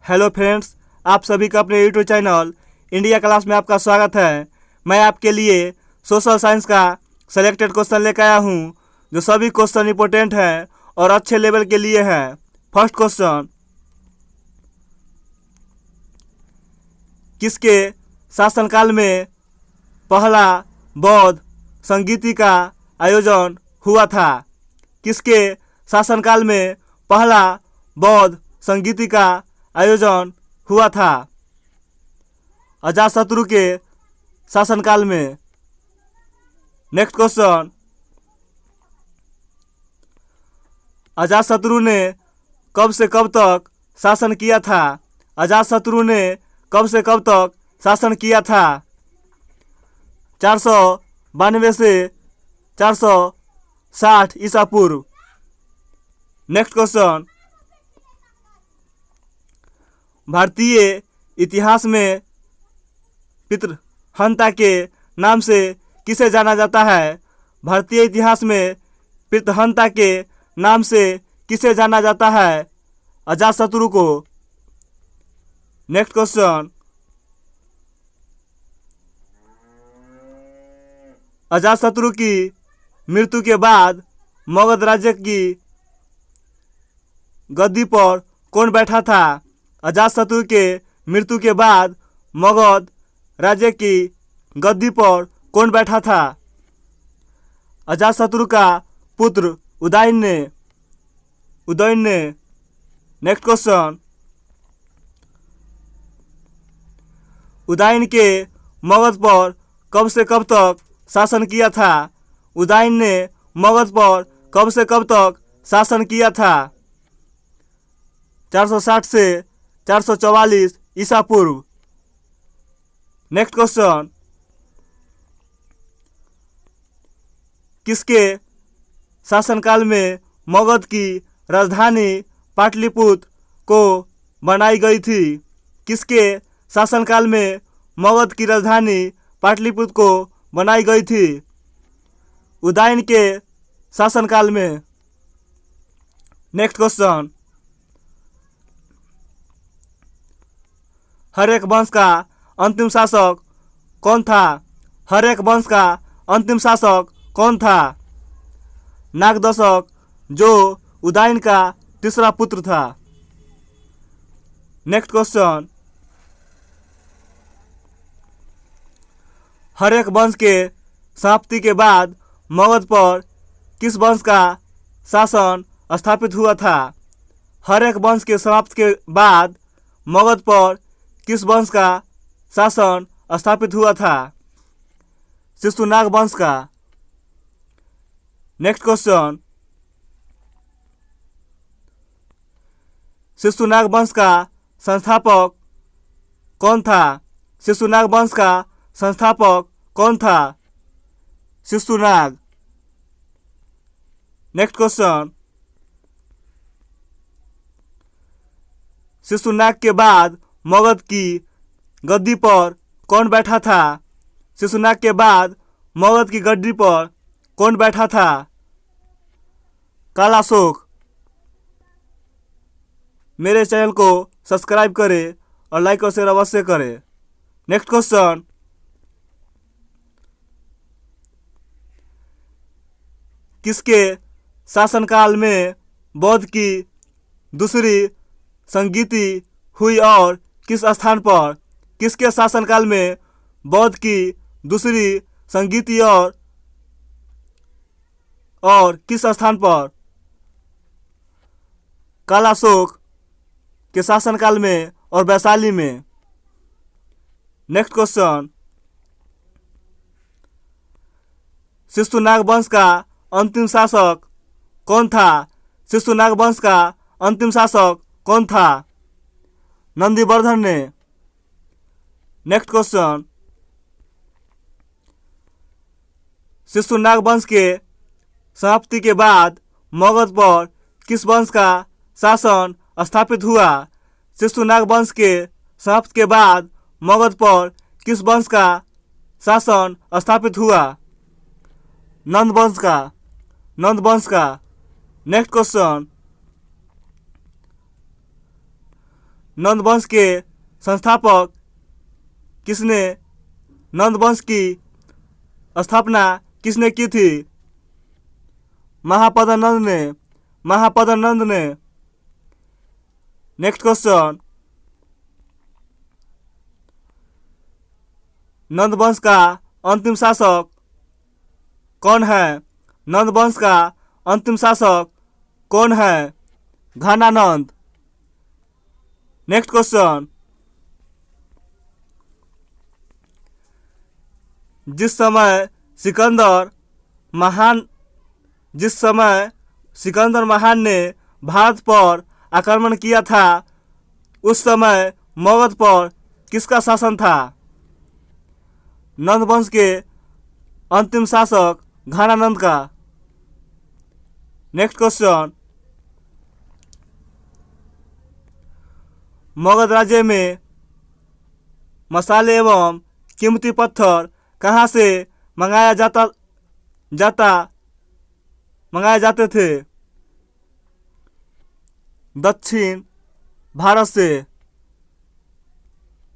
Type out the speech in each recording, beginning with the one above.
Hello friends, आप सभी का अपने यूट्यूब चैनल इंडिया क्लास में आपका स्वागत है। मैं आपके लिए सोशल साइंस का सेलेक्टेड क्वेश्चन लेकर आया हूँ, जो सभी क्वेश्चन इंपॉर्टेंट हैं और अच्छे लेवल के लिए हैं। फर्स्ट क्वेश्चन, किसके शासनकाल में पहला बौद्ध संगीति का आयोजन हुआ था? किसके शासनकाल में पहला बौद्ध संगीति का आयोजन हुआ था? अजातशत्रु के शासनकाल में। नेक्स्ट क्वेश्चन, अजातशत्रु ने कब से कब तक शासन किया था? अजातशत्रु ने कब से कब तक शासन किया था? 492 से 460 ईसा पूर्व। नेक्स्ट क्वेश्चन, भारतीय इतिहास में पितृहंता के नाम से किसे जाना जाता है? भारतीय इतिहास में पितृहंता के नाम से किसे जाना जाता है? अजातशत्रु को। नेक्स्ट क्वेश्चन, अजातशत्रु की मृत्यु के बाद मगध राज्य की गद्दी पर कौन बैठा था? अजातशत्रु के मृत्यु के बाद मगध राज्य की गद्दी पर कौन बैठा था? अजातशत्रु का पुत्र उदयन ने। नेक्स्ट क्वेश्चन, उदयन के मगध पर कब से कब तक शासन किया था? उदयन ने मगध पर कब से कब तक शासन किया था? 460 से 444 ईसा पूर्व। नेक्स्ट क्वेश्चन, किसके शासनकाल में मगध की राजधानी पाटलिपुत्र को बनाई गई थी? किसके शासनकाल में मगध की राजधानी पाटलिपुत्र को बनाई गई थी? उदयन के शासनकाल में। नेक्स्ट क्वेश्चन, हर्यक वंश का अंतिम शासक कौन था? हर्यक वंश का अंतिम शासक कौन था? नागदशक, जो उदयन का तीसरा पुत्र था। नेक्स्ट क्वेश्चन, हर्यक वंश के समाप्ति के बाद मगध पर किस वंश का शासन स्थापित हुआ था? हर्यक वंश के समाप्ति के बाद मगध पर किस वंश का शासन स्थापित हुआ था? शिशुनाग वंश का। नेक्स्ट क्वेश्चन, शिशुनाग वंश का संस्थापक कौन था? शिशुनाग वंश का संस्थापक कौन था? शिशुनाग। नेक्स्ट क्वेश्चन, शिशुनाग के बाद मगध की गद्दी पर कौन बैठा था? शिशुनाग के बाद मगध की गद्दी पर कौन बैठा था? कालाशोक। मेरे चैनल को सब्सक्राइब करें और लाइक और शेयर अवश्य करें। नेक्स्ट क्वेश्चन, किसके शासनकाल में बौद्ध की दूसरी संगीति हुई और किस स्थान पर? किसके शासनकाल में बौद्ध की दूसरी संगीति और किस स्थान पर? कालाशोक के शासनकाल में और वैशाली में। नेक्स्ट क्वेश्चन, शिशुनाग वंश का अंतिम शासक कौन था? शिशुनाग वंश का अंतिम शासक कौन था? नंदीवर्धन ने। नेक्स्ट क्वेश्चन, शिशुनाग वंश के समाप्ति के बाद मगध पर किस वंश का शासन स्थापित हुआ? शिशुनाग वंश के समाप्ति के बाद मगध पर किस वंश का शासन स्थापित हुआ? नंद वंश का। नेक्स्ट क्वेश्चन, नंद वंश के संस्थापक किसने? नंद वंश की स्थापना किसने की थी? महापद्मानंद ने। महापद्मानंद ने। नेक्स्ट क्वेश्चन, नंद वंश का अंतिम शासक कौन है? नंद वंश का अंतिम शासक कौन है? घनानंद। नेक्स्ट क्वेश्चन, जिस समय सिकंदर महान ने भारत पर आक्रमण किया था, उस समय मगध पर किसका शासन था? नंद वंश के अंतिम शासक घनानंद का। नेक्स्ट क्वेश्चन, मगध राज्य में मसाले एवं कीमती पत्थर कहाँ से मंगाए जाते थे? दक्षिण भारत से।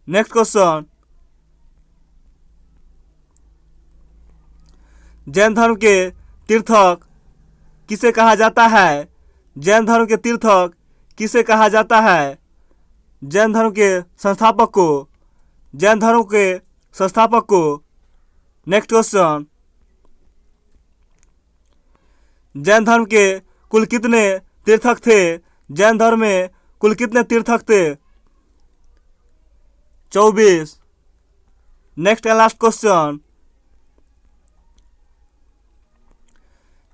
नेक्स्ट क्वेश्चन, जैन धर्म के तीर्थक किसे कहा जाता है? जैन धर्म के तीर्थक किसे कहा जाता है? जैन धर्म के संस्थापक को। जैन धर्म के संस्थापक को। नेक्स्ट क्वेश्चन, जैन धर्म के कुल कितने तीर्थक थे? जैन धर्म में कुल कितने तीर्थक थे? 24। Next and last question,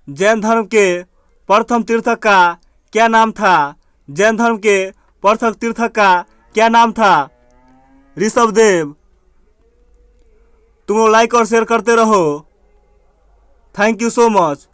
Jain धर्म के प्रथम तीर्थक का क्या नाम था? जैन धर्म के प्रथम तीर्थक का क्या नाम था? ऋषभदेव। तुम लोग लाइक और शेयर करते रहो। Thank you so much.